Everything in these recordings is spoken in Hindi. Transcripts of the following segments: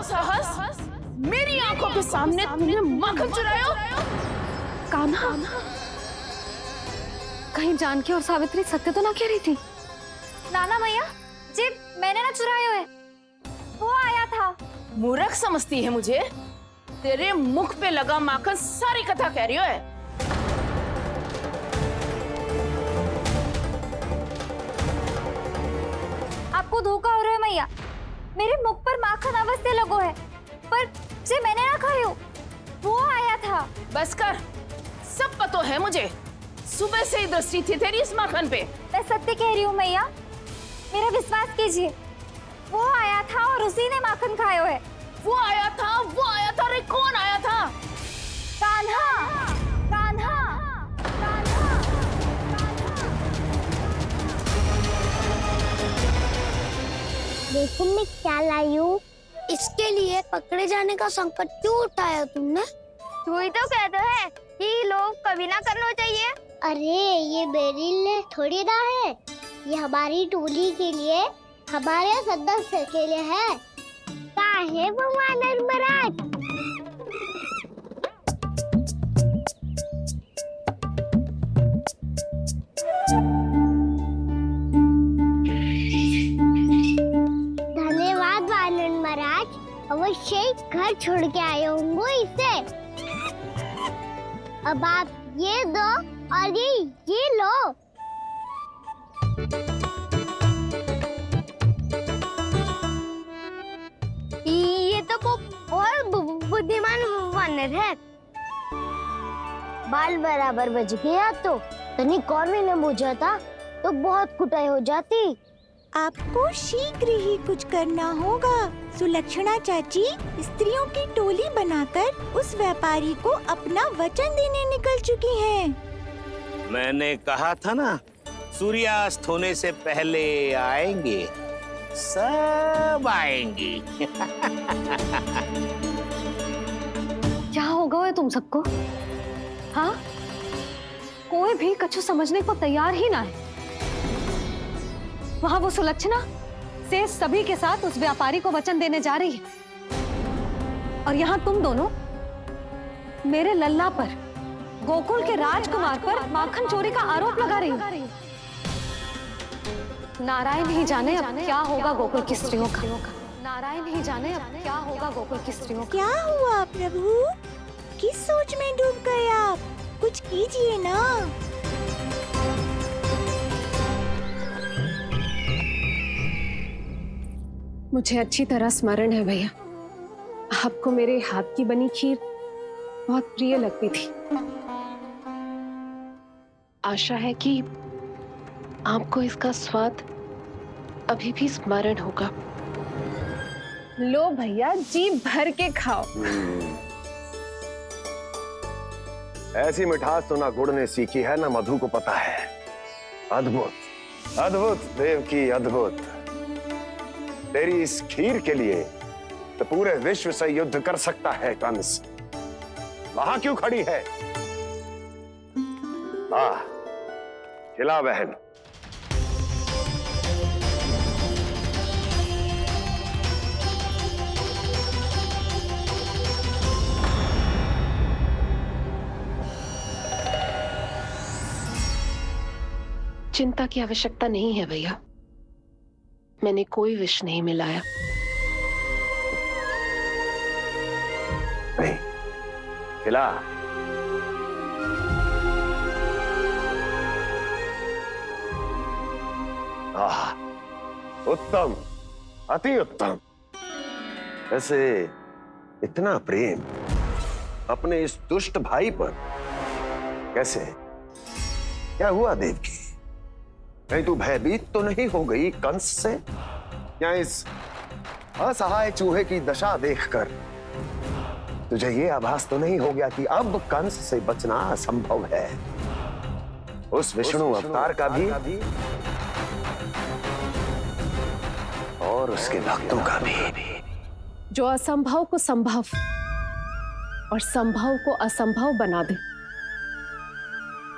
साहस? मेरी आंखों के सामने तूने माखन चुराया? कान्हा, कहीं जानकी और सावित्री सत्य तो ना कह रही थी? नाना मैया जी, मैंने ना चुराया है, वो आया था। मूर्ख समझती है मुझे? तेरे मुख पे लगा माखन सारी कथा कह रही है। आपको धोखा हो रहा है मैया, मेरे मुख पर माखन अवश्य लगो है, पर जे मैंने ना खायो, वो आया था। बस कर, सब पतो है मुझे। सुबह से ही दृष्टि थी तेरी इस माखन पे। मैं सत्य कह रही हूँ मैया, मेरा विश्वास कीजिए, वो आया था और उसी ने माखन खायो है। वो आया था, वो आया था। अरे कौन आया था? कान्हा, कान्हा, कान्हा। देखो मैं क्या लाई हूँ। इसके लिए पकड़े जाने का संकट क्यों उठाया तुमने? तू ही तो कहते है कि लोग कभी ना करना चाहिए। अरे ये बेरिल ने थोड़ी ना है, ये हमारी टोली के लिए, हमारे सदस्य के लिए है। काहे भगवान महाराज? धन्यवाद वानर महाराज, अवश्य ही घर छोड़ के आए होंगे इसे। अब आप ये दो और ये लो। ये तो बहुत बुद्धिमान वानर है। बाल बराबर बज गया तो तनिक और मैंने बुझा था तो बहुत कुटाई हो जाती। आपको शीघ्र ही कुछ करना होगा। सुलक्षणा चाची स्त्रियों की टोली बनाकर उस व्यापारी को अपना वचन देने निकल चुकी हैं। मैंने कहा था ना, सूर्यास्त होने से पहले आएंगे, सब आएंगी। क्या होगा तुम सबको? हाँ, कोई भी कछु समझने को तैयार ही ना है। वहां वो सुलक्षणा से सभी के साथ उस व्यापारी को वचन देने जा रही है, और यहाँ तुम दोनों मेरे लल्ला पर, गोकुल के राजकुमार पर माखन चोरी का आरोप लगा रही हो। नारायण ही जाने अब क्या होगा गोकुल की स्त्रियों का। नारायण ही जाने अब क्या होगा गोकुल की स्त्रियों का। क्या हुआ प्रभु? किस सोच में डूब गए आप? कुछ कीजिए ना। मुझे अच्छी तरह स्मरण है भैया, आपको मेरे हाथ की बनी खीर बहुत प्रिय लगती थी। आशा है कि आपको इसका स्वाद अभी भी स्मरण होगा। लो भैया, जी भर के खाओ। ऐसी मिठास तो ना गुड़ ने सीखी है ना मधु को पता है। अद्भुत, अद्भुत देवकी, अद्भुत। तेरी इस खीर के लिए तो पूरे विश्व से युद्ध कर सकता है कंस। वहां क्यों खड़ी है? खिला बहन। चिंता की आवश्यकता नहीं है भैया, मैंने कोई विष नहीं मिलाया। नहीं, खिला। उत्तम, अति उत्तम। वैसे इतना प्रेम अपने इस दुष्ट भाई पर कैसे? क्या हुआ देवकी? कहीं तू भयभीत तो नहीं हो गई कंस से? या इस असहाय चूहे की दशा देखकर तुझे ये आभास तो नहीं हो गया कि अब कंस से बचना असंभव है? उस विष्णु अवतार का भी और उसके भक्तों का भी। जो असंभव को संभव और संभव को असंभव बना दे,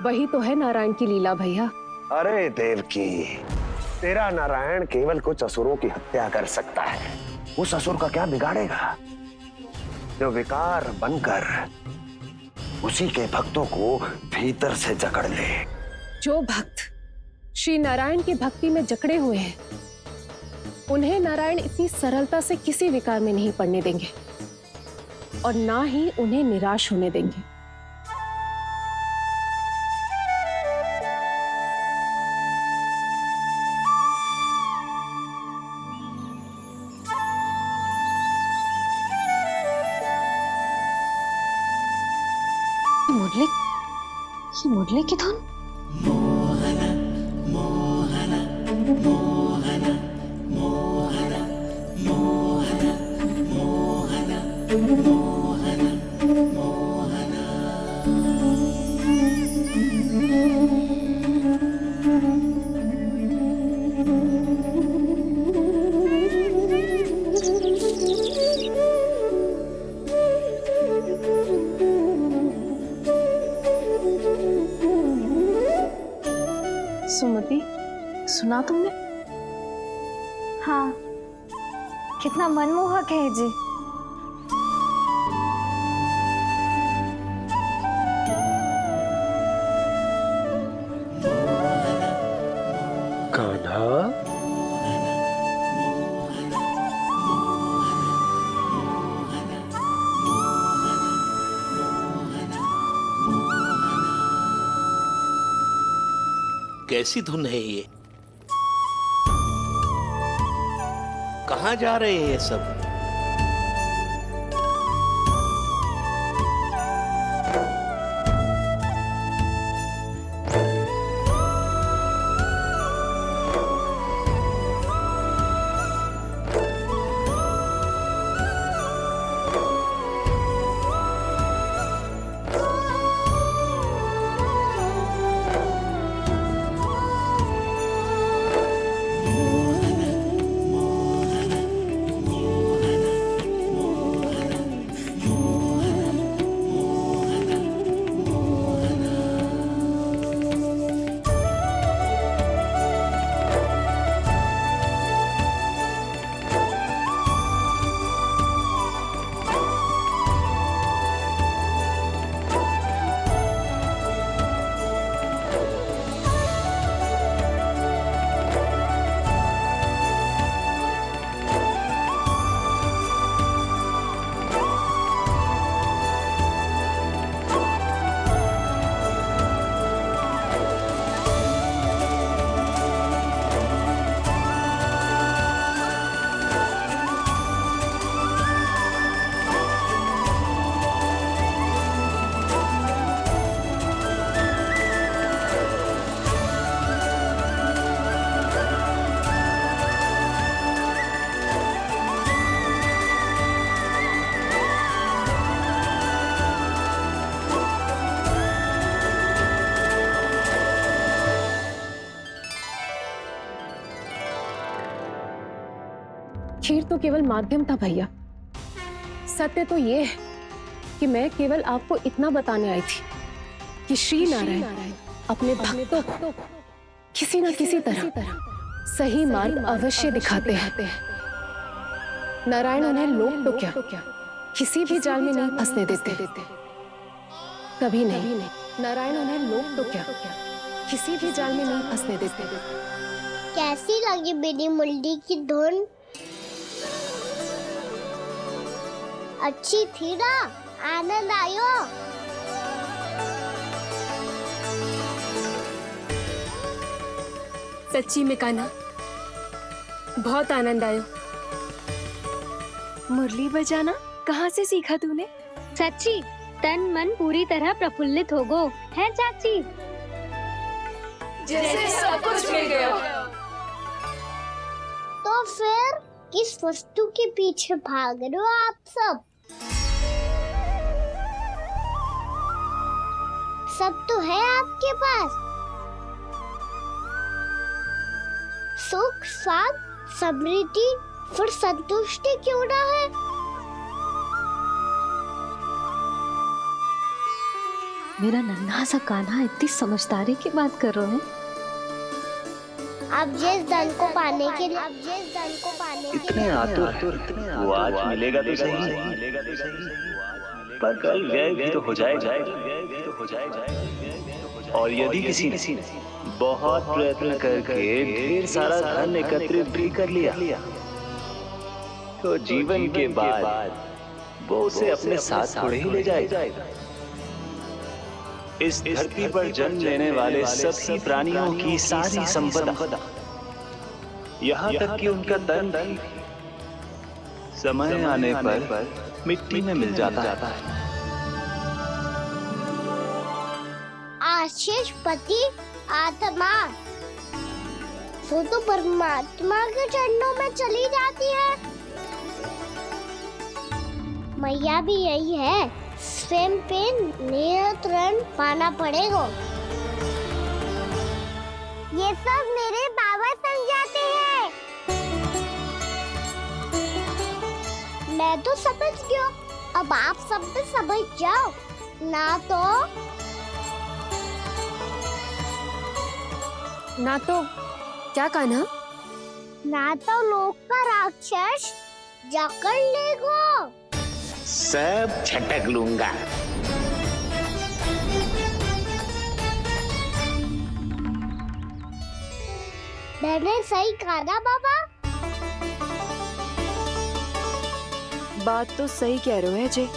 वही तो है नारायण की लीला भैया। अरे देवकी, तेरा नारायण केवल कुछ असुरों की हत्या कर सकता है। उस असुर का क्या बिगाड़ेगा जो विकार बनकर उसी के भक्तों को भीतर से जकड़ ले। जो भक्त श्री नारायण की भक्ति में जकड़े हुए हैं, उन्हें नारायण इतनी सरलता से किसी विकार में नहीं पड़ने देंगे और ना ही उन्हें निराश होने देंगे। मुरली की धुन। सुमति, सुना तुमने? हाँ, कितना मनमोहक है जी। कान्हा, कैसी धुन है ये? कहाँ जा रहे हैं ये सब? खीर तो केवल माध्यम था भैया। सत्य तो ये है कि मैं केवल आपको इतना बताने आई थी कि श्री नारायण अपने भक्तों को किसी न किसी तरह सही मार्ग अवश्य दिखाते हैं। नारायण उन्हें लोक तो क्या किसी भी जाल में नहीं फंसने देते, कभी नहीं। नारायण उन्हें लोक तो क्या किसी भी जाल में नहीं फंसने देते। कैसी लगी मेरी मुरली की धुन? अच्छी थी ना? आनंद आयो? सच्ची में कान्हा, बहुत आनंद आयो। मुरली बजाना कहाँ से सीखा तूने? सच्ची तन मन पूरी तरह प्रफुल्लित हो गो है चाची। जैसे सब कुछ मिल गया। तो फिर किस वस्तु के पीछे भाग रहे हो आप सब? सब तो है आपके पास। सुख, स्वाद, समृद्धि, फिर संतुष्टि क्यों ना है? मेरा नन्हा सा कान्हा इतनी समझदारी की बात कर रहे हैं। अब जिस धन को पाने के लिए इतने आतुर वो आज मिलेगा तो सही, पर कल व्यय भी तो हो जाएगा। और यदि किसी ने बहुत प्रयत्न करके ढेर सारा धन एकत्रित भी कर लिया, तो जीवन के बाद वो उसे अपने साथ थोड़े ही ले जाएगा। इस धरती पर जन्म लेने वाले सभी प्राणियों की सारी संपदा, यहाँ तक कि उनका तन भी समय आने पर मिट्टी में मिल जाता है। आशीष पति आत्मा तो परमात्मा के चरणों में चली जाती है। मैया भी यही है, स्वयं पे नियंत्रण पाना पड़ेगा। ये सब मेरे बाबा समझाते हैं। मैं तो समझ गया, अब आप सब भी समझ जाओ, ना तो क्या कान्हा? ना तो लोक का राक्षस जकड़ लेगो। सब झटक लूंगा। मैंने सही कहा ना बाबा? बात तो सही कह रहे हो अजय।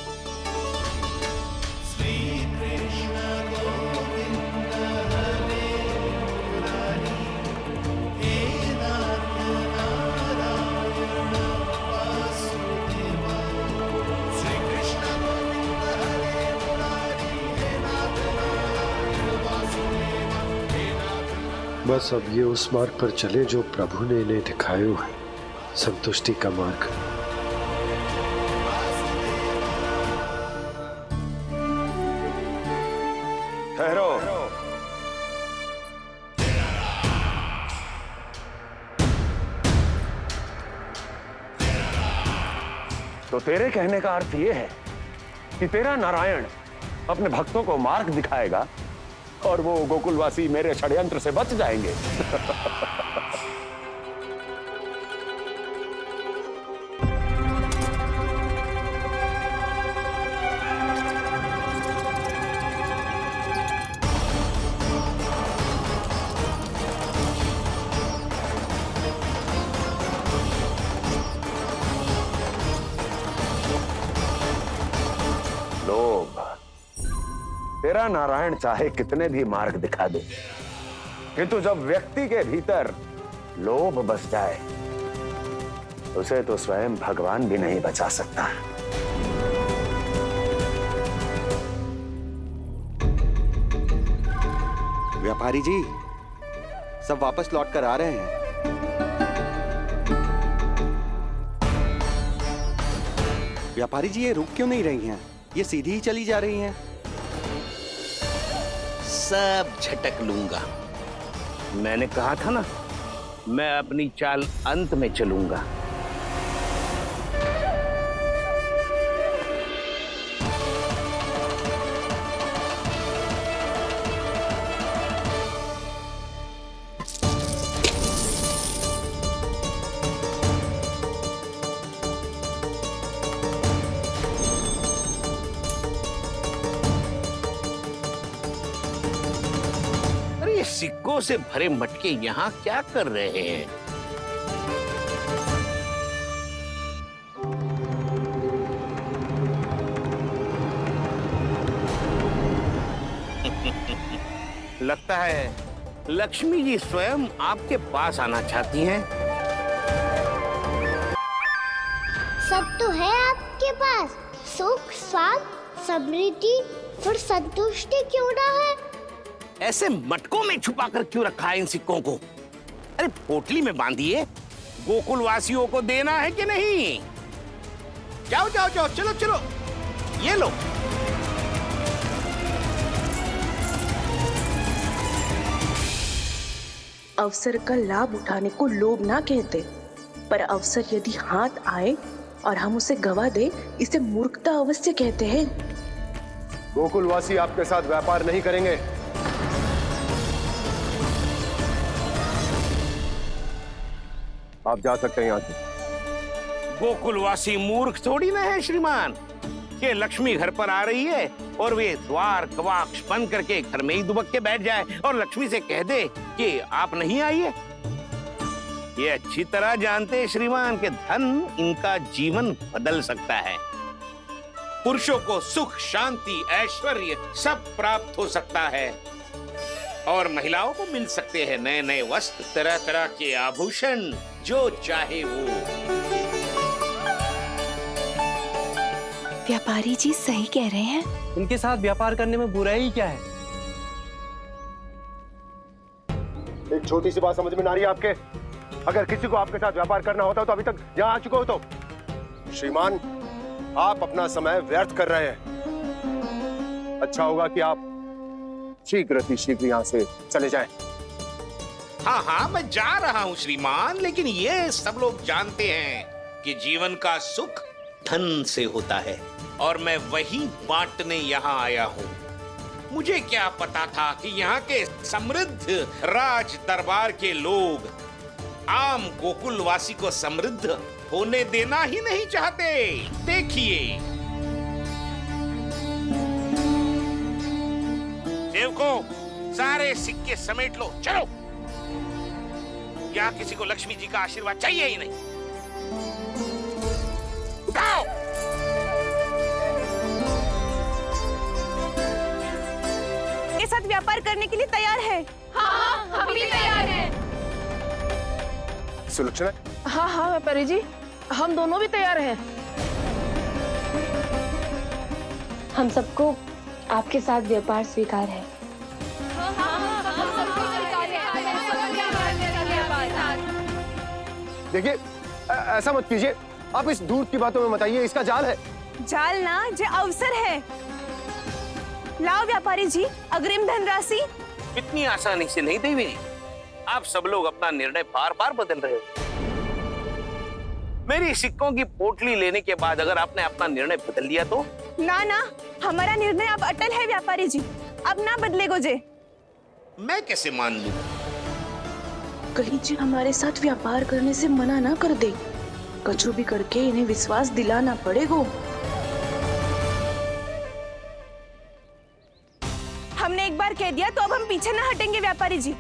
बस अब ये उस मार्ग पर चले जो प्रभु ने इन्हें दिखाया है, संतुष्टि का मार्ग। ठहरो। तो तेरे कहने का अर्थ यह है कि तेरा नारायण अपने भक्तों को मार्ग दिखाएगा और वो गोकुलवासी मेरे षड्यंत्र से बच जाएंगे। लोभ। तेरा नारायण चाहे कितने भी मार्ग दिखा दे, किंतु जब व्यक्ति के भीतर लोभ बस जाए, उसे तो स्वयं भगवान भी नहीं बचा सकता। व्यापारी जी, सब वापस लौट कर आ रहे हैं। व्यापारी जी, ये रुक क्यों नहीं रही हैं? ये सीधी ही चली जा रही हैं। सब झटक लूंगा। मैंने कहा था ना, मैं अपनी चाल अंत में चलूंगा। सिक्कों से भरे मटके यहाँ क्या कर रहे हैं? लगता है लक्ष्मी जी स्वयं आपके पास आना चाहती हैं। सब तो है आपके पास, सुख, स्वाद, समृद्धि, फिर संतुष्टि क्यों ना है? ऐसे मटकों में छुपा कर क्यों रखा है इन सिक्कों को? अरे पोटली में बांधिए, गोकुल वासियों को देना है कि नहीं? जाओ जाओ जाओ, चलो चलो, ये लो। अवसर का लाभ उठाने को लोभ ना कहते, पर अवसर यदि हाथ आए और हम उसे गवा दे, इसे मूर्खता अवश्य कहते हैं। गोकुलवासी आपके साथ व्यापार नहीं करेंगे। आप जा सकते हैं यहाँ से। गोकुलवासी मूर्ख थोड़ी ना है श्रीमान कि लक्ष्मी घर पर आ रही है और वे द्वार कवाक्ष बंद करके घर में ही दुबक के बैठ जाए और लक्ष्मी से कह दे कि आप नहीं आइए। ये अच्छी तरह जानते हैं श्रीमान कि धन इनका जीवन बदल सकता है। पुरुषों को सुख, शांति, ऐश्वर्य सब प्राप्त हो सकता है और महिलाओं को मिल सकते हैं नए नए वस्त्र, तरह तरह के आभूषण, जो चाहे वो। व्यापारी जी सही कह रहे हैं। उनके साथ व्यापार करने में बुराई क्या है? एक छोटी सी बात समझ में ना आ रही है आपके? अगर किसी को आपके साथ व्यापार करना होता तो अभी तक यहाँ आ चुके हो। तो श्रीमान, आप अपना समय व्यर्थ कर रहे हैं। अच्छा होगा कि आप शीघ्र यहाँ से चले जाएं। हाँ हाँ, मैं जा रहा हूँ श्रीमान, लेकिन ये सब लोग जानते हैं कि जीवन का सुख धन से होता है और मैं वही बांटने यहाँ आया हूँ। मुझे क्या पता था कि यहाँ के समृद्ध राज दरबार के लोग आम गोकुलवासी को समृद्ध होने देना ही नहीं चाहते। देखिए सेवकों, सारे सिक्के समेट लो, चलो। यहाँ किसी को लक्ष्मी जी का आशीर्वाद चाहिए ही नहीं। उठाओ। के साथ व्यापार करने के लिए तैयार है। हाँ, हम भी तैयार हैं। सुलक्षणा? हाँ हाँ व्यापारी जी, हम दोनों भी तैयार हैं। हम सबको आपके साथ व्यापार स्वीकार है। देखिए, ऐसा मत कीजिए। आप इस दूध की बातों में मत आइए, इसका जाल है। जाल ना, जे अवसर है। लाओ व्यापारी जी अग्रिम धनराशि। इतनी आसानी से नहीं देवी जी। आप सब लोग अपना निर्णय बार बार बदल रहे हो। मेरी सिक्कों की पोटली लेने के बाद अगर आपने अपना निर्णय बदल लिया तो? ना ना, हमारा निर्णय अब अटल है व्यापारी जी, अब ना बदलेगो जे। मैं कैसे मान लूं? कहीं जी हमारे साथ व्यापार करने से मना ना कर दे। कछु भी करके इन्हें विश्वास दिलाना पड़ेगा। हमने एक बार कह दिया तो अब हम पीछे ना हटेंगे व्यापारी जी।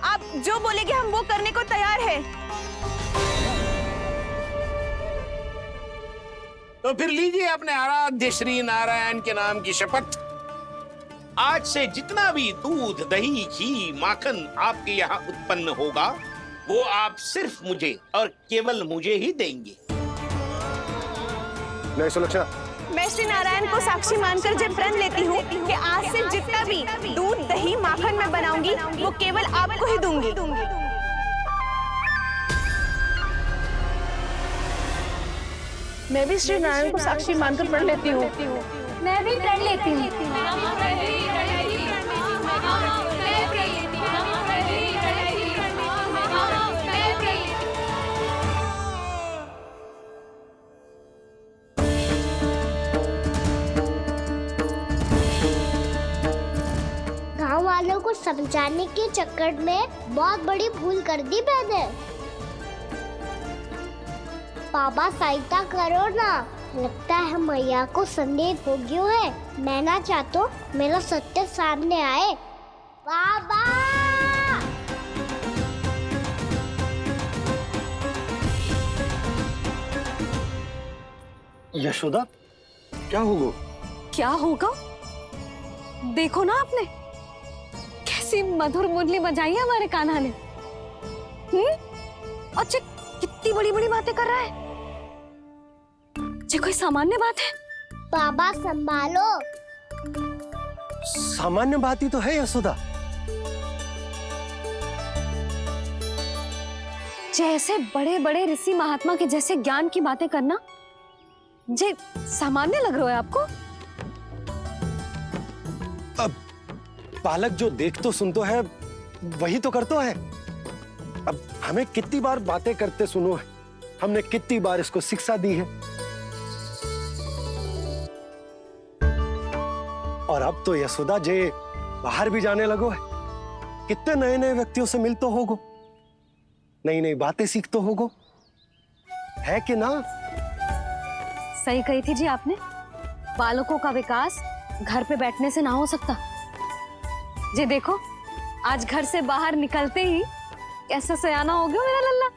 आप जो बोलेंगे हम वो करने को तैयार है। तो फिर लीजिए अपने आराध्य श्री नारायण के नाम की शपथ। आज से जितना भी दूध, दही, घी, माखन आपके यहाँ उत्पन्न होगा वो आप सिर्फ मुझे और केवल मुझे ही देंगे। नहीं सुलक्षणा, मैं श्री नारायण को साक्षी मानकर जब प्रण लेती हूँ कि आज से जितना भी दूध, दही, माखन मैं बनाऊंगी वो केवल आपको ही दूंगी। मैं भी श्री नारायण को साक्षी मानकर प्रण लेती हूँ। मैं भी प्रण लेती हूँ। गांव वालों को समझाने के चक्कर में बहुत बड़ी भूल कर दी मैंने। बाबा सहायता करो ना, लगता है मैया को संदेह हो गया है। मैं ना चाहता मेरा सत्य सामने आए। बाबा! यशोदा, क्या होगा? क्या होगा? देखो ना आपने कैसी मधुर मुरली बजाई है हमारे कान्हा ने। अच्छा, कितनी बड़ी बड़ी बातें कर रहा है। ये कोई सामान्य बात है? बाबा संभालो। सामान्य बात ही तो है यशोदा। जैसे बड़े बड़े ऋषि महात्मा के जैसे ज्ञान की बातें करना जे सामान्य लग रहा है आपको? अब बालक जो देख तो सुन तो है वही तो करता है। अब हमें कितनी बार बातें करते सुनो है, हमने कितनी बार इसको शिक्षा दी है। और अब तो यशोदा जे बाहर भी जाने लगो है, कितने नए नए व्यक्तियों से मिलते होगो, नई नई बातें सीखते होगो। है कि ना? सही कही थी जी आपने, बालकों का विकास घर पे बैठने से ना हो सकता। जी देखो, आज घर से बाहर निकलते ही कैसा सयाना हो गया मेरा लल्ला।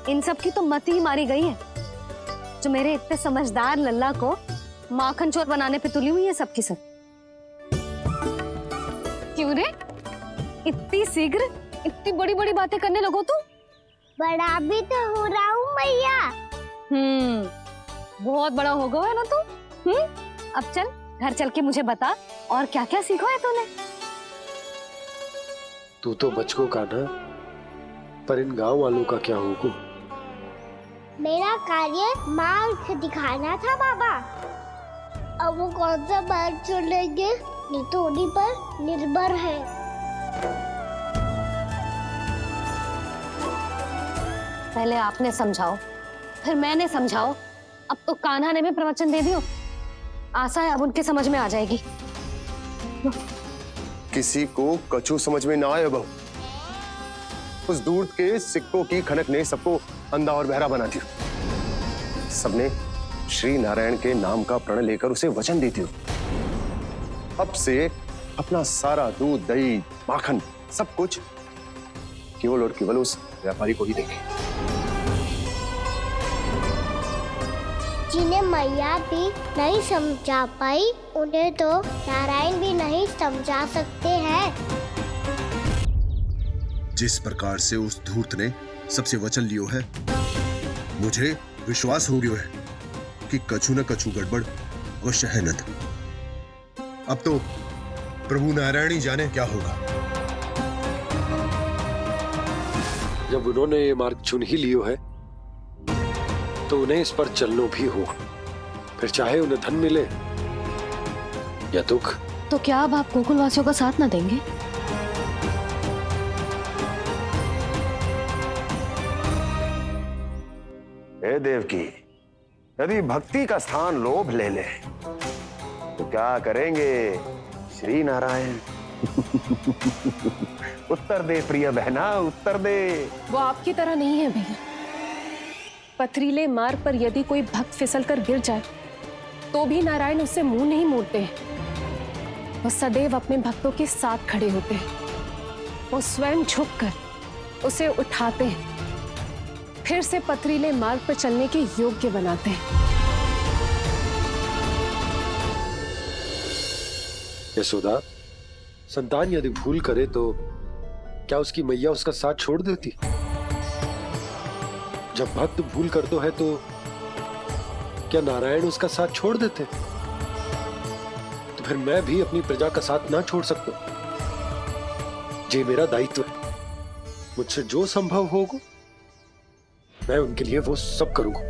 इन सब की तो मत ही मारी गई है, जो मेरे इतने समझदार लल्ला को माखन चोर बनाने पे तुली हुई है सबकी सब। क्यों रे, इतनी शीघ्र इतनी बड़ी बड़ी बातें करने लगो तू? बड़ा भी तो हो रहा हूँ मैया। बहुत बड़ा हो गया है ना तू। अब चल घर चल के मुझे बता, और क्या क्या सीखा है तूने? तू तो बचकों का ना, पर इन गांव वालों का क्या होगा? मेरा कार्य मार्ग दिखाना था बाबा। अब वो कौन सा मार्ग चुनेंगे ये तो उन्हीं पर निर्भर है। पहले आपने समझाओ, फिर मैंने समझाओ, अब तो कान्हा ने भी प्रवचन दे दियो। आशा है अब उनके समझ में आ जाएगी। किसी को कछु समझ में ना आए बहू। उस दूध के सिक्कों की खनक ने सबको अंधा और बहरा बना दिया। सबने श्री नारायण के नाम का प्रण लेकर उसे वचन देती हो। अब से अपना सारा दूध, दही, माखन सब कुछ केवल और केवल उस व्यापारी को ही देंगे। जिन्हें मैया भी नहीं समझा पाई, उन्हें तो नारायण भी नहीं समझा सकते हैं। जिस प्रकार से उस धूर्त ने सबसे वचन लियो है, मुझे विश्वास हो गयो है कि कछु न कछु गड़बड़ अवश्य है नंद। अब तो प्रभु नारायण ही जाने क्या होगा। जब उन्होंने ये मार्ग चुन ही लियो है, तो उन्हें इस पर चलना भी हो, फिर चाहे उन्हें धन मिले या दुख। तो क्या अब आप गोकुल वासियों का साथ ना देंगे? हे देवकी, यदि भक्ति का स्थान लोभ ले ले तो क्या करेंगे श्री नारायण? उत्तर दे प्रिय बहना, उत्तर दे। वो आपकी तरह नहीं है भैया। पथरीले मार्ग पर यदि कोई भक्त फिसलकर गिर जाए तो भी नारायण उससे मुंह नहीं मोड़ते हैं। वो सदैव अपने भक्तों के साथ खड़े होते हैं। वो स्वयं झुककर उसे उठाते हैं, फिर से पथरीले मार्ग पर चलने के योग्य बनाते हैं। यशोदा, संतान यदि भूल करे तो क्या उसकी मैया उसका साथ छोड़ देती? जब भक्त भूल करता है तो क्या नारायण उसका साथ छोड़ देते? तो फिर मैं भी अपनी प्रजा का साथ ना छोड़ सकता। ये मेरा दायित्व है। मुझसे जो संभव होगा मैं उनके लिए वो सब करूंगा।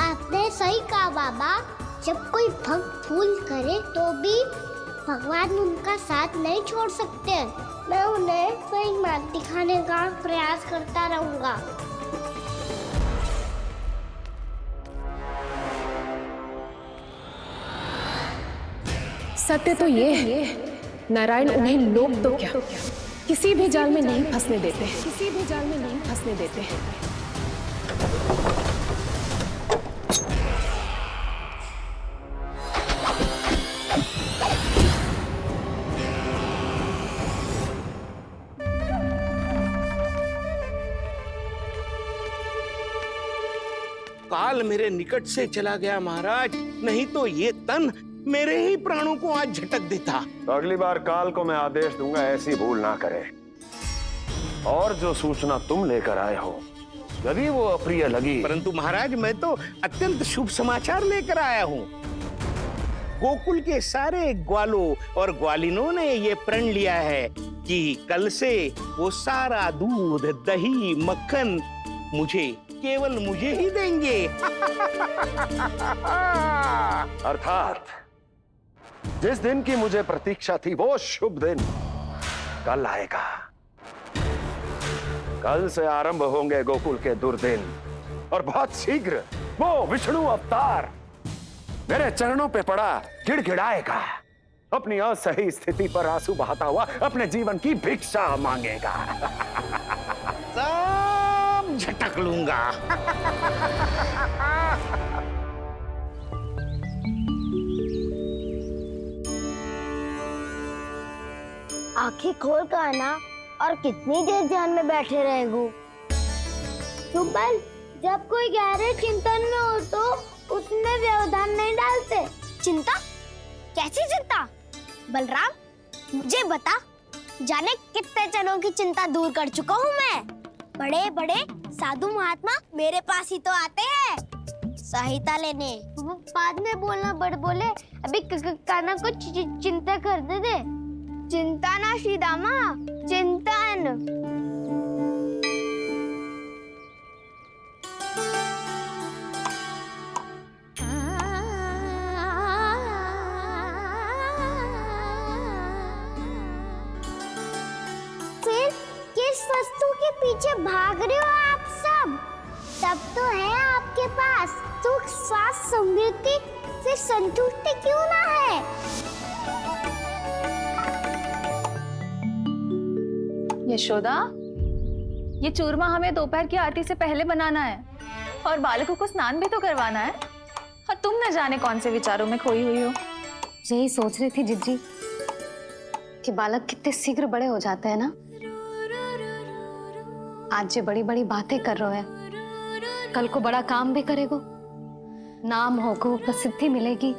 आपने सही कहा बाबा। जब कोई भक्त भूल करे तो भी भगवान उनका साथ नहीं छोड़ सकते। मैं उन्हें सही मार्ग दिखाने का प्रयास करता रहूंगा। सत्य तो ये है, नारायण उन्हें लोग तो क्या किसी भी जाल में नहीं फंसने देते, किसी भी जाल में नहीं फंसने देते हैं। काल मेरे निकट से चला गया महाराज, नहीं तो ये तन मेरे ही प्राणों को आज झटक देता। तो अगली बार काल को मैं आदेश दूंगा ऐसी भूल ना करे। और जो सूचना तुम लेकर आए हो यदि वो अप्रिय लगी, परंतु महाराज मैं तो अत्यंत शुभ समाचार लेकर आया हूँ। गोकुल के सारे ग्वालों और ग्वालिनों ने ये प्रण लिया है कि कल से वो सारा दूध, दही, मक्खन मुझे, केवल मुझे ही देंगे। अर्थात जिस दिन की मुझे प्रतीक्षा थी वो शुभ दिन कल आएगा। कल से आरंभ होंगे गोकुल के दुर्दिन और बहुत शीघ्र वो विष्णु अवतार मेरे चरणों पे पड़ा गिड़गिड़ाएगा, अपनी असही स्थिति पर आंसू बहाता हुआ अपने जीवन की भिक्षा मांगेगा। सब झटक लूंगा। आंखें खोल कर आना और कितनी देर ध्यान में बैठे रहेगो? सुबह जब कोई गहरे चिंतन में हो तो उसमें व्यवधान नहीं डालते। चिंता? कैसी चिंता? बलराम मुझे बता, जाने कितने जनों की चिंता दूर कर चुका हूँ मैं। बड़े बड़े साधु महात्मा मेरे पास ही तो आते हैं सहायता लेने। बाद में बोलना बड़ बोले, अभी काना को चिंता करने दे। चिंता ना श्रीदामा, चिंतन। फिर किस वस्तु के पीछे भाग रहे हो आप सब? सब तो है आपके पास, सुख स्वास्थ्य समृद्धि, फिर संतुष्टि क्यों ना है? यशोदा, ये चूरमा हमें दोपहर की आरती से पहले बनाना है और बालकों को स्नान भी तो करवाना है। और तुम न जाने कौन से विचारों में खोई हुई हो। यही सोच रही थी जिज्जी कि बालक कितने शीघ्र बड़े हो जाते हैं ना। आज ये बड़ी बड़ी बातें कर रहे हैं, कल को बड़ा काम भी करेगो, नाम होगो, प्रसिद्धि मिलेगी,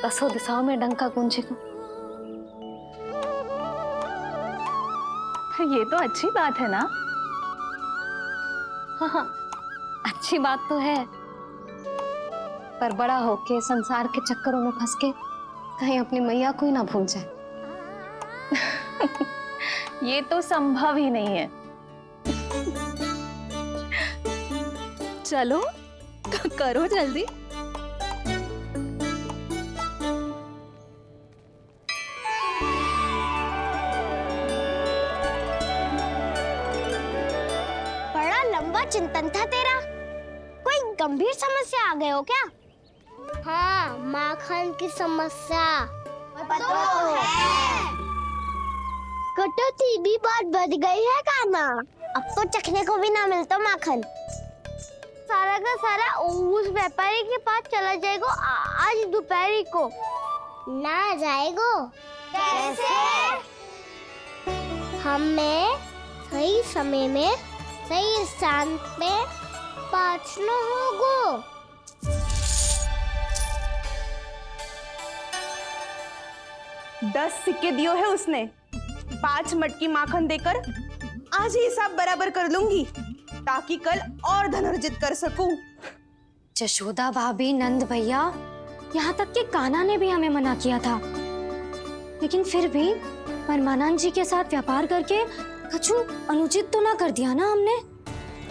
दसों दिशाओं में डंका गूंजेगा। ये तो अच्छी बात है ना? हाँ, अच्छी बात तो है, पर बड़ा होके संसार के चक्करों में फंस के कहीं अपनी मैया को ही ना भूल जाए। ये तो संभव ही नहीं है। चलो करो जल्दी। बड़ा लंबा चिंतन था तेरा। कोई गंभीर समस्या आ गए हो क्या? हाँ, माखन की समस्या। तो है। कटौती भी बहुत बढ़ गई है काना। अब तो चखने को भी ना मिलता माखन। सारा का सारा उस व्यापारी के पास चला जाएगा आज दोपहर को। ना जाएगो? कैसे? हमें सही समय में सही स्थान पे पहुंचना होगा। दस सिक्के दियो है उसने, 5 मटकी माखन देकर आज ही हिसाब बराबर कर लूंगी ताकि कल और धन अर्जित कर सकूं। यशोदा भाभी, नंद भैया, यहाँ तक कि कान्हा ने भी हमें मना किया था, लेकिन फिर भी परमानंद जी के साथ व्यापार करके कछु अनुचित तो ना कर दिया ना हमने?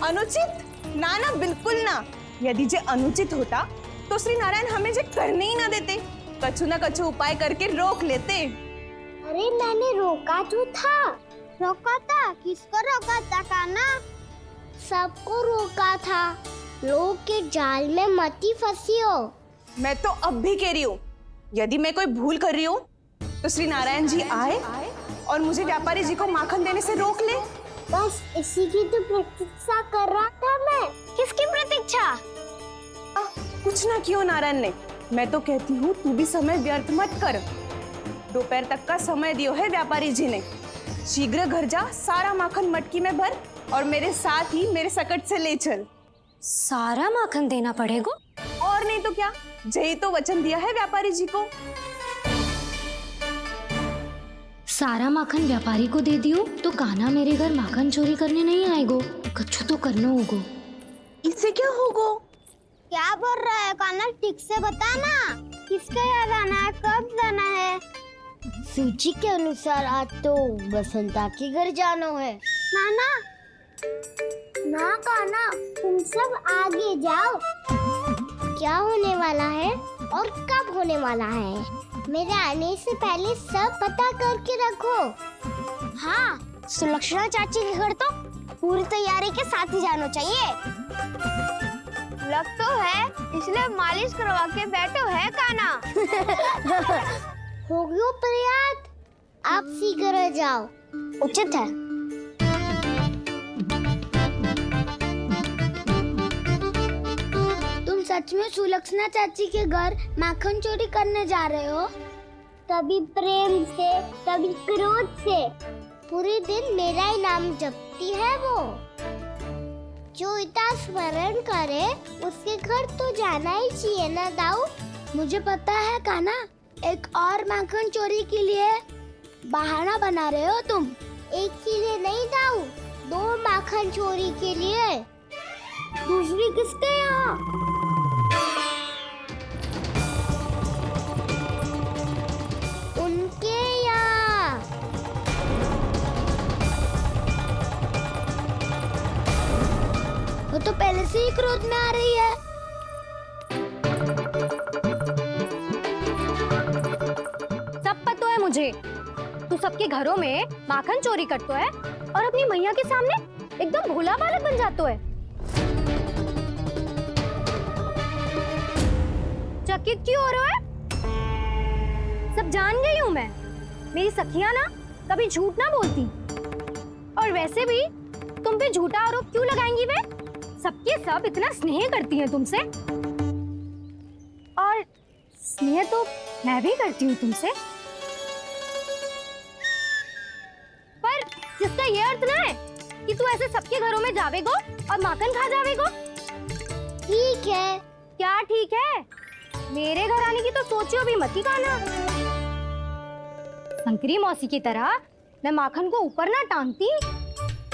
अनुचित? ना ना, बिल्कुल ना। यदि जे अनुचित होता तो श्री नारायण हमें जे करने ही ना देते, कछु ना कछु उपाय करके रोक लेते। अरे मैंने रोका तो था। रोका था? किसको रोका था कान्हा? सबको रोका था। लोग के जाल में मत ही फंसी हो। मैं तो अब भी कह रही हूँ, यदि मैं कोई भूल कर रही हूँ तो श्री नारायण जी आए और मुझे व्यापारी जी को माखन देने से रोक ले। बस इसी की तो प्रतीक्षा कर रहा था मैं। किसकी प्रतीक्षा? कुछ ना क्यों नारायण ने। मैं तो कहती हूँ तू भी समय व्यर्थ मत कर। दोपहर तक का समय दियो है व्यापारी जी ने। शीघ्र घर जा, सारा माखन मटकी में भर और मेरे साथ ही मेरे सकट से ले चल। सारा माखन देना पड़ेगा? और नहीं तो क्या, यही तो वचन दिया है व्यापारी जी को। सारा माखन व्यापारी को दे दियो तो कान्हा मेरे घर माखन चोरी करने नहीं आएगो। कछु तो करना होगा। इससे क्या होगा? क्या बोल रहा है कान्हा? ठीक से बता ना। किसका याद आना है? कब जाना है? सूची के अनुसार आज तो बसंता के घर जाना है। नाना, ना कान्हा, तुम सब आगे जाओ। क्या होने वाला है और कब होने वाला है, मेरे आने से पहले सब पता करके रखो। हाँ, सुलक्षणा चाची के घर तो पूरी तैयारी के साथ ही जाना चाहिए। लग तो है, इसलिए मालिश करवा के बैठो है काना। हो गयो प्रयास, आप शीघ्र जाओ, उचित है। तुम सच में सुलक्षणा चाची के घर माखन चोरी करने जा रहे हो? कभी प्रेम से, कभी क्रोध से, पूरे दिन मेरा ही नाम जपती है वो। जो इतना स्मरण करे उसके घर तो जाना ही चाहिए ना दाऊ। मुझे पता है काना, एक और माखन चोरी के लिए बहाना बना रहे हो तुम। एक के लिए नहीं दाऊ, 2 माखन चोरी के लिए। दूसरी किसके यहाँ? उनके यहाँ। वो तो पहले से ही क्रोध में आ रही है। सब पता है मुझे, तू सबके घरों में माखन चोरी करतो है और अपनी मैया के सामने एकदम भोला बालक बन जातो है। चकित क्यों हो रहे हो? सब जान गई हूँ मैं। मेरी सखियां ना कभी झूठ ना बोलती, और वैसे भी तुम पे झूठा आरोप क्यों लगाएंगी वे? सबके सब इतना स्नेह करती हैं तुमसे, और स्नेह तो मैं भी करती हूँ तुमसे, पर जिसका ये अर्थ ना है कि तू ऐसे सबके घरों में जावेगो और माखन खा जावेगो। ठीक है। क्या ठीक है? मेरे घर आने की तो सोचियो भी मत ही काना। शंकरी मौसी की तरह मैं माखन को ऊपर ना टांगती,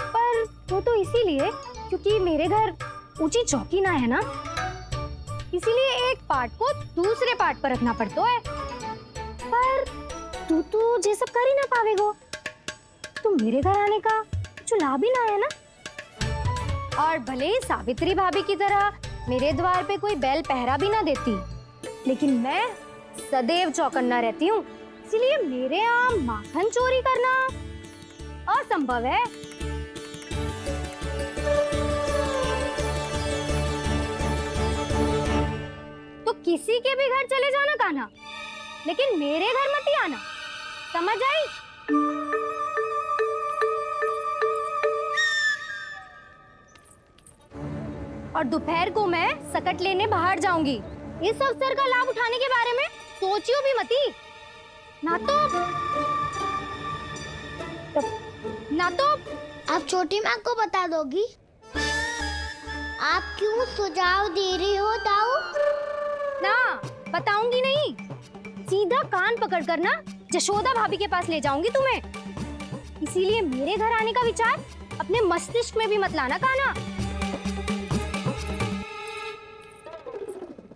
पर वो तो इसीलिए क्योंकि मेरे घर ऊंची चौकी ना है ना, इसीलिए एक पार्ट को दूसरे पार्ट पर रखना पड़ता है। पर तू तो ये सब कर ही ना पावेगो, तो मेरे घर आने का कुछ लाभ ही ना है ना। और भले ही सावित्री भाभी की तरह मेरे द्वार पे कोई बैल पहरा भी ना देती, लेकिन मैं सदैव चौकन्ना रहती हूँ, इसलिए मेरे यहाँ माखन चोरी करना असंभव है। तो किसी के भी घर चले जाना कान्हा, लेकिन मेरे घर मत ही आना, समझ आई? और दोपहर को मैं सकट लेने बाहर जाऊंगी। इस अवसर का लाभ उठाने के बारे में सोचियो भी मती, ना तो आप छोटी माँ को बता दोगी? आप क्यों सुझाव दे रही हो दाऊ? ना, बताऊंगी नहीं। सीधा कान पकड़ कर ना जशोदा भाभी के पास ले जाऊंगी तुम्हें। इसीलिए मेरे घर आने का विचार अपने मस्तिष्क में भी मत लाना कान्हा।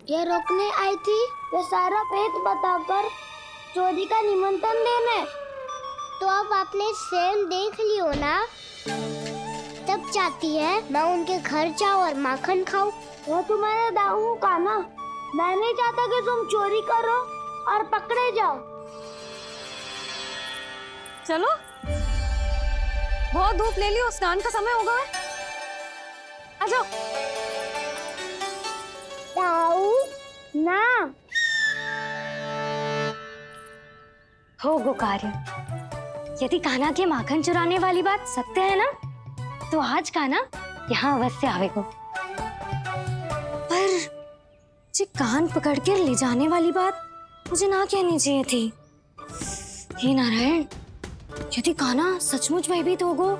ये रोकने आई थी ये सारा पेट बताकर चोरी का निमंत्रण देने। तो अब आपने स्वयं देख लियो ना, तब चाहती है मैं उनके घर जाऊं और माखन खाऊं। वो तुम्हारा दाऊ का ना, मैं नहीं चाहता कि तुम चोरी करो और पकड़े जाओ। चलो, बहुत धूप ले लियो, स्नान का समय होगा। आ जाओ। दाऊ ना हो गो कार्य। यदि कान्हा के माखन चुराने वाली बात सत्य है ना, तो आज कान्हा यहाँ अवश्य आवेगो। पर जे कान पकड़ कर ले जाने वाली बात मुझे ना कहनी चाहिए थी। हे नारायण, यदि कान्हा सचमुच भयभीत होगो,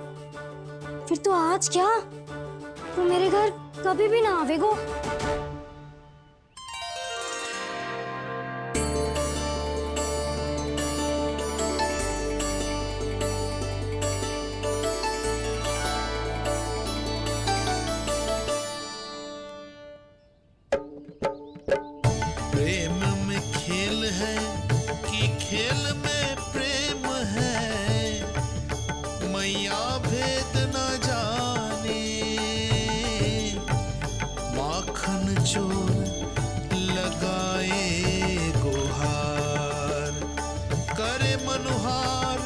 फिर तो आज क्या, तो मेरे घर कभी भी ना आवेगो। प्रेम में खेल है कि खेल में प्रेम है, मैया भेद न जाने। माखन चोर लगाए गुहार, करे मनुहार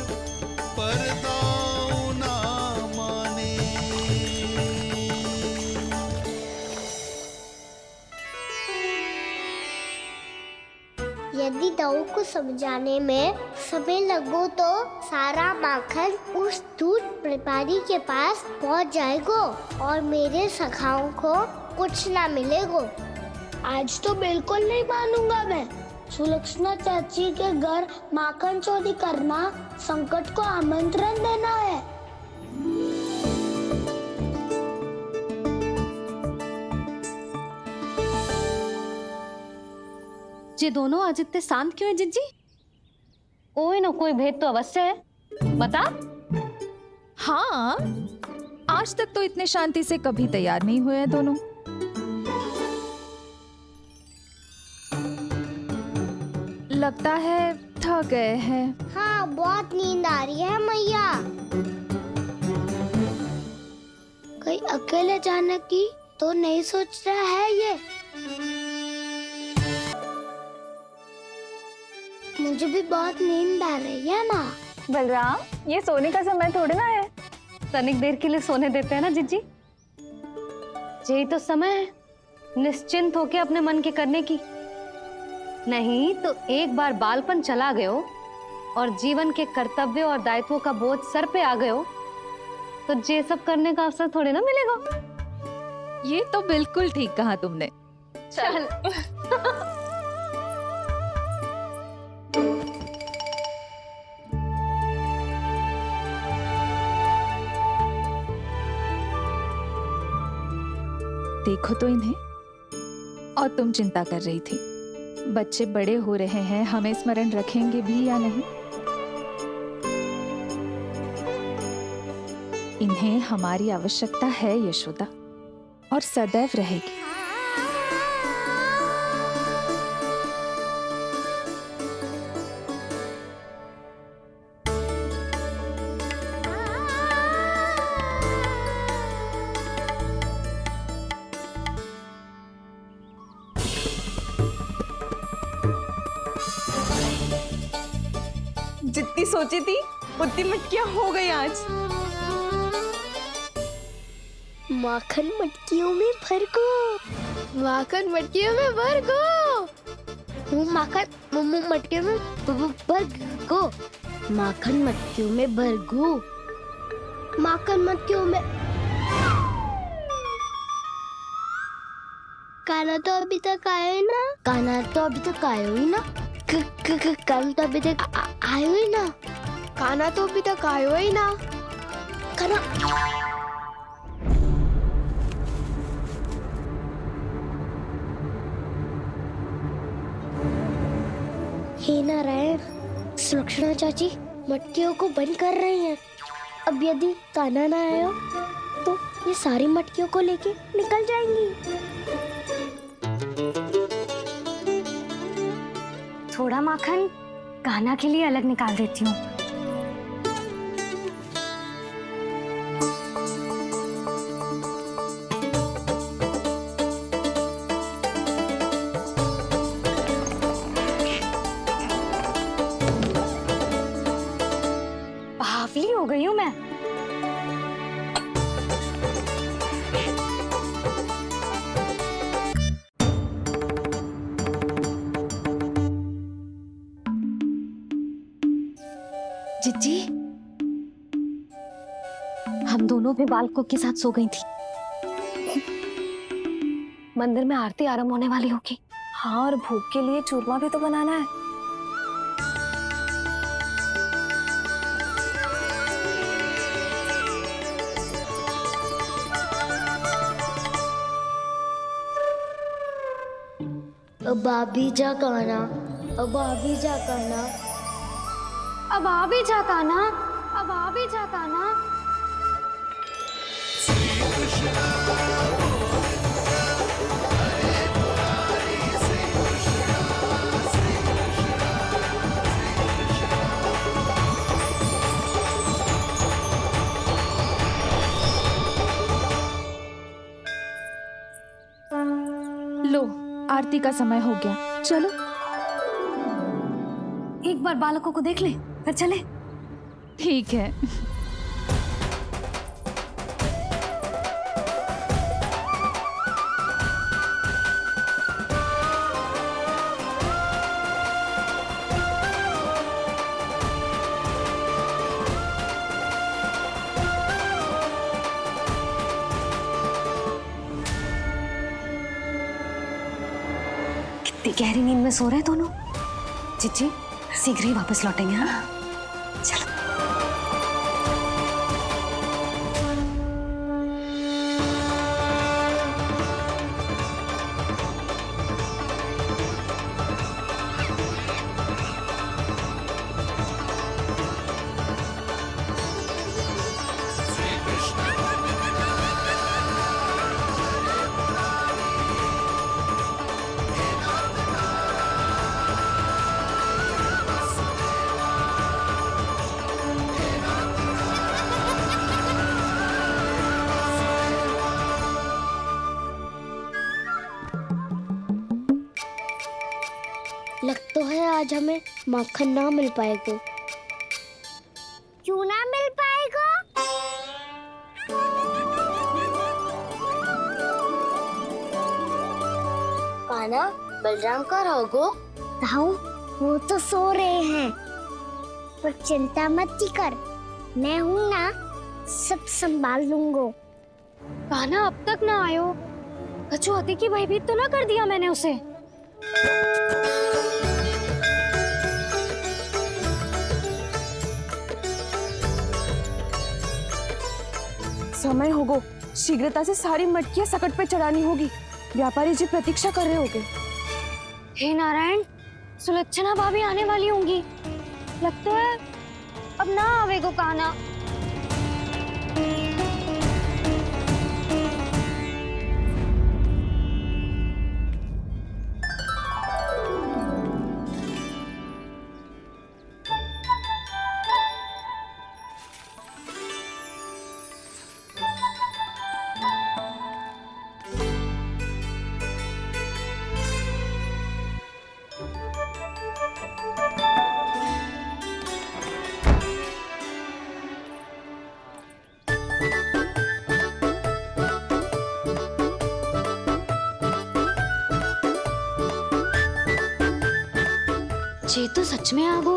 पर दाऊ ना यदि दाऊ को समझाने में समय लगो तो सारा माखन उस दूध व्यापारी के पास पहुंच जाएगा और मेरे सखाओं को कुछ ना मिलेगा। आज तो बिल्कुल नहीं मानूंगा मैं। सुलक्षणा चाची के घर माखन चोरी करना संकट को आमंत्रण देना है। ये दोनों आज इतने शांत क्यों है जिज्जी? कोई ना कोई भेद तो अवश्य है, बता। हाँ, आज तक तो इतने शांति से कभी तैयार नहीं हुए हैं दोनों। लगता है थक गए हैं। हाँ, बहुत नींद आ रही है मैया। कहीं अकेले जाने की तो नहीं सोच रहा है ये? मुझे भी बहुत नींद आ रही है माँ। बलराम, ये सोने का समय थोड़ी ना है। तनिक देर के लिए सोने देते हैं ना जिज्जी। यही तो समय है निश्चिंत होके अपने मन के करने की। नहीं तो एक बार बालपन चला गयो और जीवन के कर्तव्यों और दायित्वों का बोझ सर पे आ गयो तो ये सब करने का अवसर थोड़ी ना मिलेगा। ये तो बिल्कुल ठीक कहा तुमने। चल। देखो तो इन्हें। और तुम चिंता कर रही थी बच्चे बड़े हो रहे हैं, हमें स्मरण रखेंगे भी या नहीं। इन्हें हमारी आवश्यकता है यशोदा, और सदैव रहेगी। जितनी सोची थी उतनी मटकियां हो गई आज। माखन मटकियों में भर को। माखन मटकियों में भर को। माखन मटकियों में भर को। माखन मटकियों में भर को। माखन मटकियों में। काना तो अभी तक आया ही ना। काना तो अभी तक आया ही ना। काना तो अभी तक आयो ही ना। काना तो अभी तक आयो ही ना। काना हे नारायण, सुलक्षणा चाची मटकियों को बंद कर रही हैं। अब यदि काना ना आया तो ये सारी मटकियों को लेके निकल जाएंगी। थोड़ा माखन कान्हा के लिए अलग निकाल देती हूँ। बावली हो गई हूँ मैं। जिज्जी, हम दोनों भी बालकों के साथ सो गई थी। मंदिर में आरती आरंभ होने वाली होगी। हाँ, और भूख के लिए चूरमा भी तो बनाना है। अब भाभी जा काना। अब भाभी जा काना। अब आ भी जा कान्हा। अब आ भी जा कान्हा। लो, आरती का समय हो गया, चलो। एक बार बालकों को देख ले फिर चले। ठीक है। कितनी गहरी नींद में सो रहे दोनों। जीजी शीघ्र ही वापस लौटेंगे। हाँ चलो। लग तो है आज हमें माखन ना मिल पाएगा। क्यों ना मिल पाएगा? कान्हा, बलराम का रहोगो? ताऊ, वो तो सो रहे हैं, पर चिंता मत कर, मैं हूँ ना, सब संभाल लूंगा। कान्हा अब तक ना आयो, कछु हाथी की भयभीत तो ना कर दिया मैंने उसे? समय होगो, शीघ्रता से सारी मटकियां सकट पे चढ़ानी होगी। व्यापारी जी प्रतीक्षा कर रहे होंगे। हे नारायण, सुलक्षणा भाभी आने वाली होंगी। लगता है अब ना आवेगो कान्हा। जे तो सच में आगो,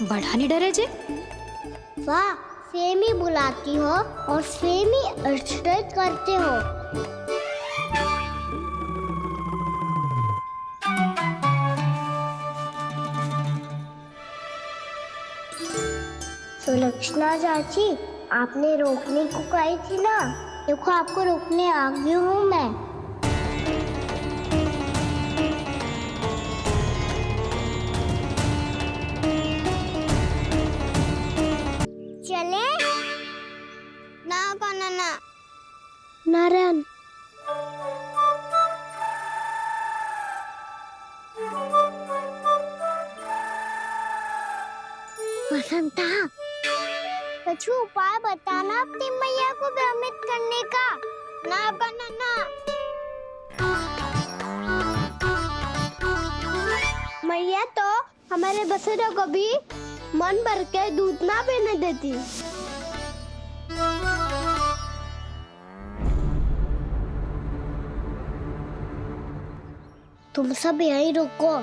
बड़ा नहीं डरे जे। वाह, सेम ही बुलाती हो और सेम ही अर्चना करते हो। सुलक्षणा चाची, आपने रोकने को कही थी ना, देखो आपको रोकने आ गई हूँ मैं। चले? ना कान्हा ना। नारायण। वसंता, कछु उपाय बताना अपनी मैया को भ्रमित करने का। ना कान्हा ना। मैया तो हमारे बसेरा को भी मन भर के दूध ना पीने देती। तुम सब यहीं रुको।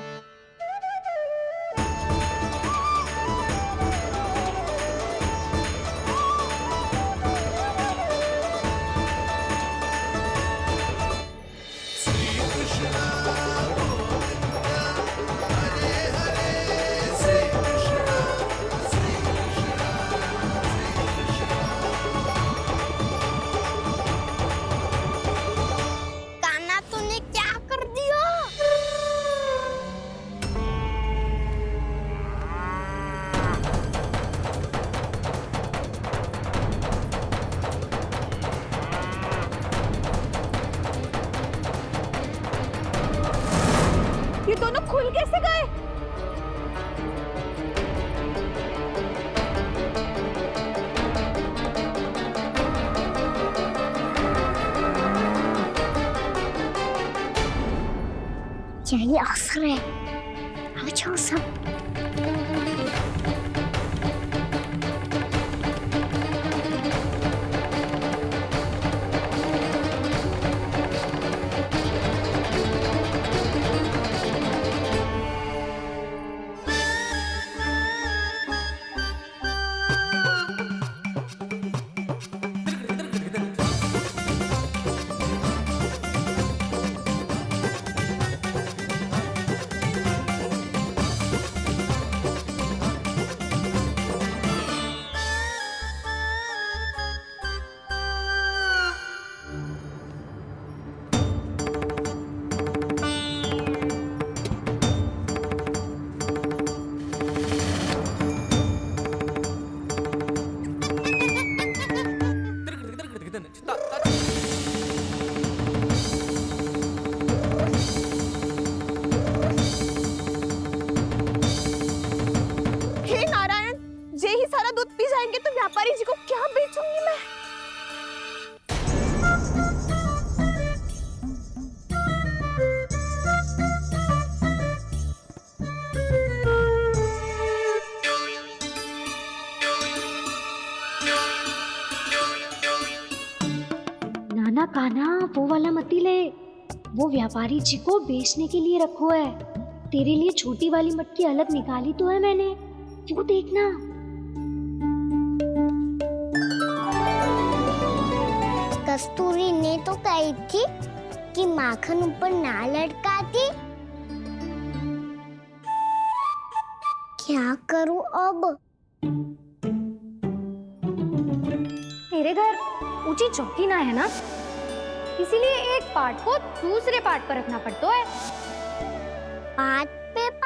ये दोनों खुल कैसे गए? चाहिए अवसर है, अब जाओ सब। वो व्यापारी जी को बेचने के लिए रखो है। तेरे लिए छोटी वाली मटकी अलग निकाली तो है मैंने, वो देखना। कस्तूरी ने तो कही थी कि माखन ऊपर ना लटकाती। क्या करूं अब? मेरे घर ऊंची चौकी ना है ना, इसीलिए एक पार्ट को दूसरे पार्ट पर रखना पड़ता है। पार्ट पे पार्ट।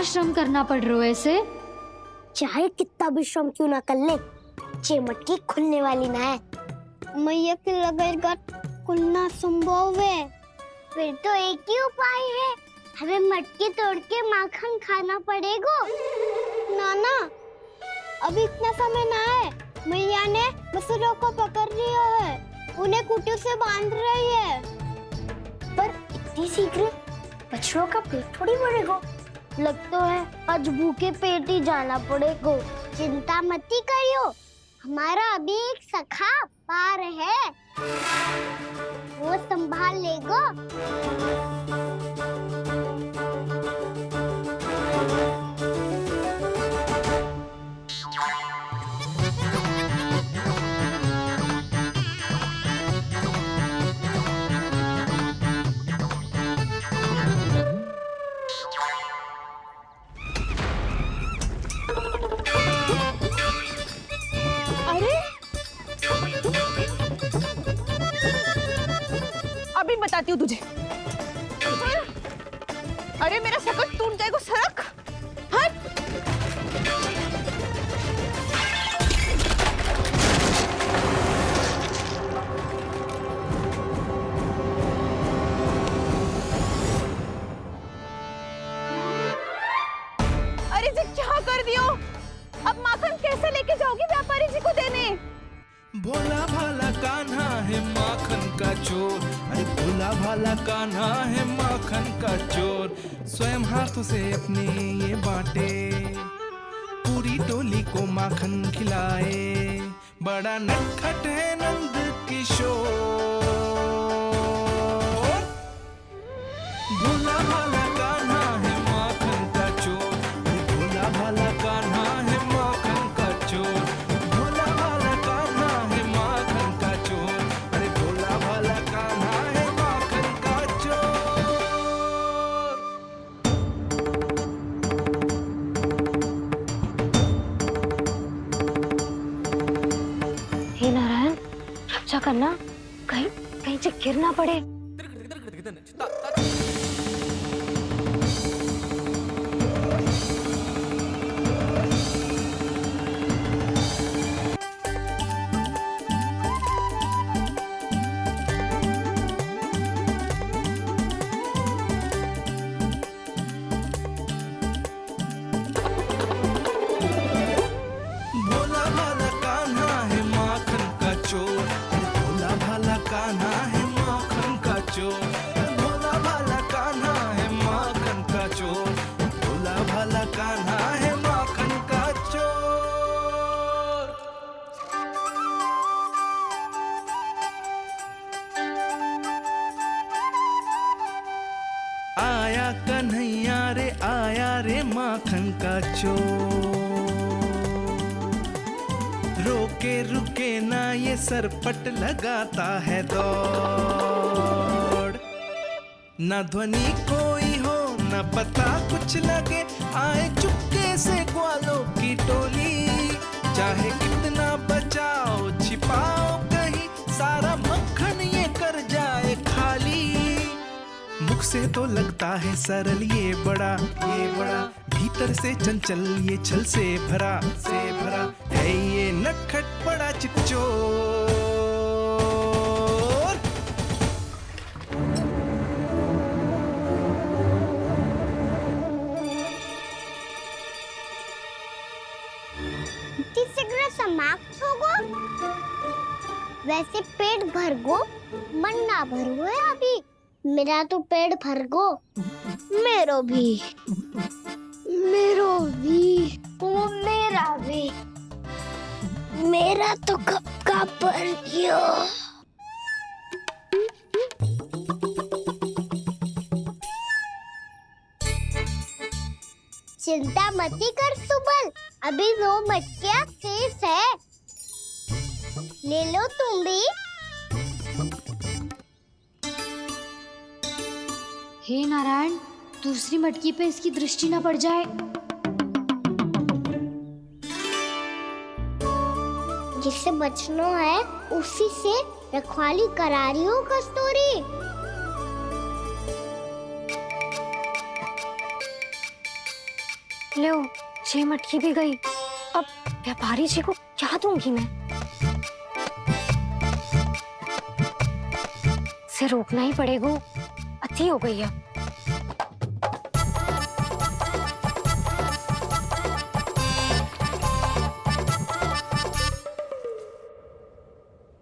श्रम करना पड़ रहा है ऐसे। चाहे कितना भी श्रम क्यों ना कर ले, ये मटकी खुलने वाली ना है। मैया के लगेगा खुलना संभव है। फिर तो एक ही उपाय है, हमें मटकी तोड़ के माखन खाना पड़ेगा। नाना, अभी इतना समय ना है। मैया ने बछड़ों को पकड़ लिया है, उन्हें कुटी से बांध रही है। पर इतनी शीघ्र बछड़ों का पेट थोड़ी भरेगा। लगता है आज भूखे पेट ही जाना पड़ेगा। चिंता मत करियो, हमारा अभी एक सखा पार है, वो संभाल लेगा। अभी बताती हूँ तुझे। अरे मेरा सकट टूट जाएगा, सरक। हट। अरे जी क्या कर दियो? अब माखन कैसे लेके जाओगी व्यापारी जी को देने? भोला भाला कान्हा है माखन का चोर, अरे भोला भाला कान्हा है माखन का चोर। स्वयं हाथों से अपने ये बांटे, पूरी टोली को माखन खिलाए। बड़ा नटखट है नंद किशोर। भोला भाला कान्हा है माखन का चोर, अरे भोला भाला कान्हा है माखन का चोर। भोला भाला कान्हा है माखन का चोर, अरे भोला भाला कान्हा है माखन का चोर। हे नारायण, रक्षा करना, कहीं कहीं से गिर ना पड़े। भोला भाला कान्हा है माखन का चोर, भोला भाला कान्हा है माखन का चोर। भोला भाला कान्हा है माखन का चोर, भोला भाला कान्हा है माखन का चोर। आया कन्हैया रे आया रे माखन का चोर। रोके रुके ना ये सरपट लगाता है दौड़। न ध्वनि कोई हो न पता कुछ लगे, आए चुपके से ग्वालों की टोली। चाहे कितना बचाओ छिपाओ कहीं, सारा मक्खन ये कर जाए मुख से तो लगता है सरल ये बड़ा भीतर से चंचल ये छल से भरा है ये नटखट बड़ा चिकचोर। शीघ्र समाप्त होगो, वैसे पेट भर गो मन ना भरो है अभी। मेरा तो पेट भर गो, मेरो भी ओ मेरा भी, मेरा तो कब का भर गयो। चिंता मती कर सुबल, अभी 2 मटकियाँ शेष है, ले लो तुम भी। हे नारायण, दूसरी मटकी पे इसकी दृष्टि न पड़ जाए। जिससे बचना है उसी से रखवाली करा रही हो कस्तूरी। लो, ये मटकी भी गई। अब व्यापारी जी को क्या दूंगी मैं? इसे रोकना ही पड़ेगा, अति हो गई है।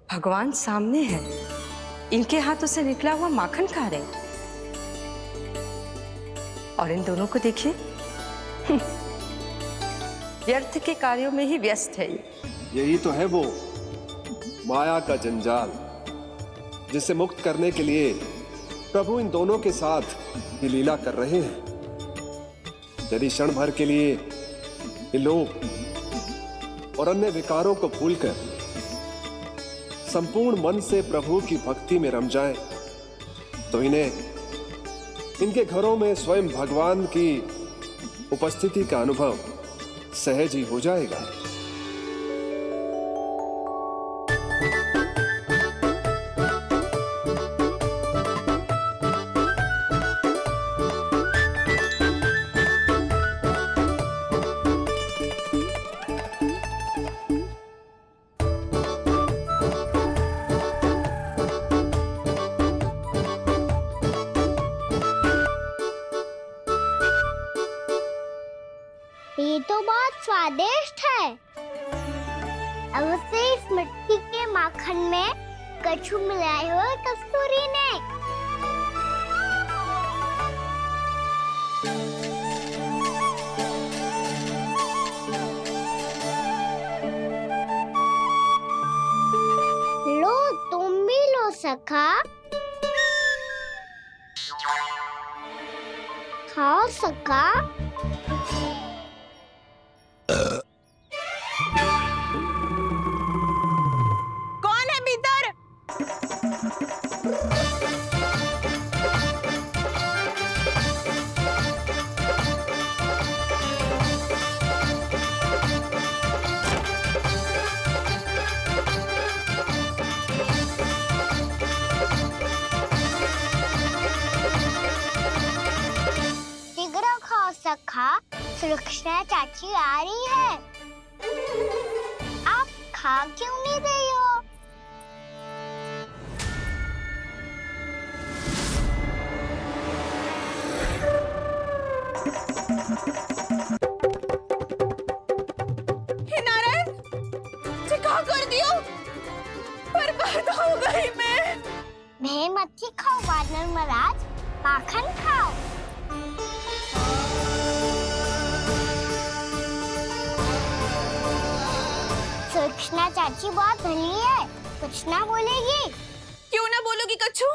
भगवान सामने है, इनके हाथों से निकला हुआ माखन खा रहे, और इन दोनों को देखिए व्यर्थ के कार्यों में ही व्यस्त है। यही तो है वो माया का जंजाल, जिसे मुक्त करने के लिए प्रभु इन दोनों के साथ ये लीला कर रहे हैं। यदि क्षण भर के लिए ये लोग और अन्य विकारों को भूलकर संपूर्ण मन से प्रभु की भक्ति में रम जाएं, तो इन्हें इनके घरों में स्वयं भगवान की उपस्थिति का अनुभव सहज ही हो जाएगा। ये तो बहुत स्वादिष्ट है। अब से इस मिट्टी के माखन में कछु मिलाए हुए कस्तूरी ने। लो, तुम भी लो सखा, खाओ सखा। कौन है भीतर? शीघ्र खाओ सखा, सुलक्षणा चाची आ रही है। आप खा क्यों नहीं रही हो? हे नारायण, क्या कर दियो? बर्बाद हो गई मैं। मत खाओ वानर महाराज, माखन खाओ। सुलक्षणा चाची बहुत भली है, कुछ ना बोलेगी। क्यों ना बोलोगी कच्छू?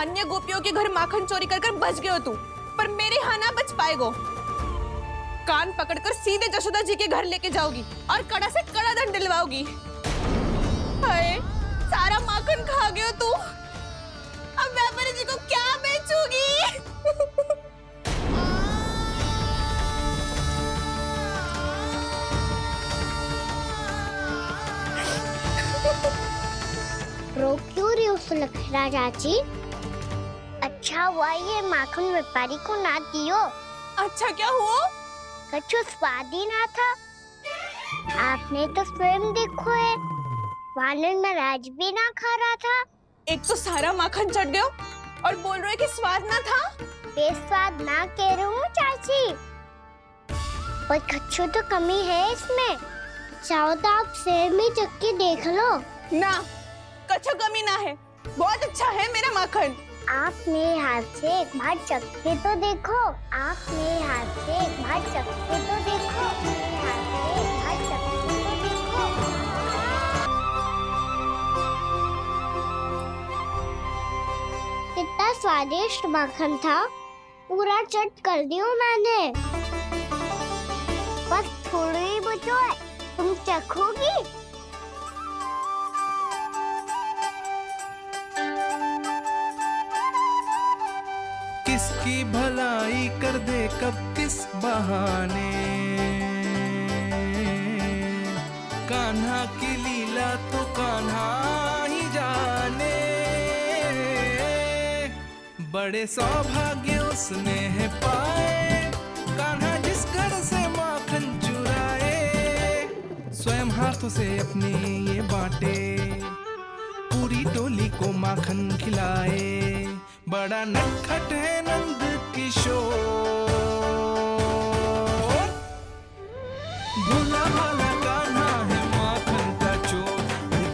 अन्य गोपियों के घर माखन चोरी कर बच गए हो तू, पर मेरे यहाँ ना बच पाएगो। कान पकड़कर सीधे जशोदा जी के घर लेके जाओगी और कड़ा से कड़ा दंड दिलवाओगी। हाय, सारा माखन खा गए हो तू। अब व्यापारी जी को क्या बेचूगी? था चाची। अच्छा हुआ ये माखन व्यापारी को ना दियो। अच्छा क्या हुआ? कछु स्वाद ही ना था। आपने तो स्वयं देखो है, वानर महाराज भी ना खा रहा था। एक तो सारा माखन चढ़ गया और बोल रहे कि स्वाद ना था। बेस्वाद ना कह रही हूँ चाची, पर कछु तो कमी है इसमें। चाहो तो आप सेब में चख के देख लो। ना, कछु कमी ना है, बहुत अच्छा है मेरा माखन। आप मेरे हाथ से एक बार चख के तो देखो। आप मेरे हाथ से एक बार चख के तो देखो। मेरे हाथ से एक बार चख के तो देखो। कितना स्वादिष्ट माखन था, पूरा चट कर दिया मैंने। बस थोड़ी ही बचो है, तुम चखोगी? किसकी भलाई कर दे कब किस बहाने, कान्हा की लीला तो कान्हा ही जाने। बड़े सौभाग्य उसने है पाए, कान्हा जिस घर से माखन चुराए। स्वयं हाथों से अपने ये बांटे, पूरी टोली को माखन खिलाए। बड़ा नटखट है नंद किशोर, भोला भाला कान्हा है माखन का चोर।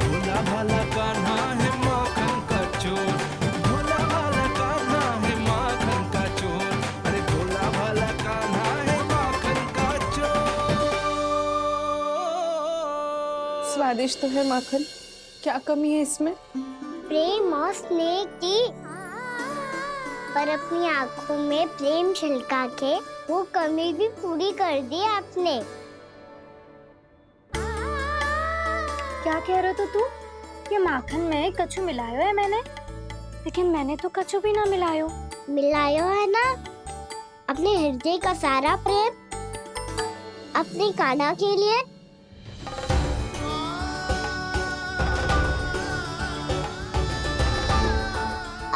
भोला भाला कान्हा है माखन का चोर। भोला भाला कान्हा है माखन का चोर। अरे भोला भाला कान्हा है माखन का चोर। स्वादिष्ट तो है माखन, क्या कमी है इसमें? प्रेम और स्नेह की, पर अपनी आंखों में प्रेम छिलका के वो कमी भी पूरी कर दी आपने। क्या कह रहे हो तू? ये माखन में कछु मिलायो है मैंने, लेकिन मैंने तो कछु भी ना मिलायो। मिलायो है ना अपने हृदय का सारा प्रेम अपने कान्हा के लिए।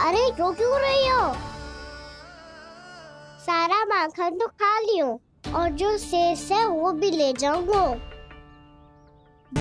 अरे रो क्यों रही हो? सारा माखन तो खा लियो और जो शेष है वो भी ले जाऊंगा।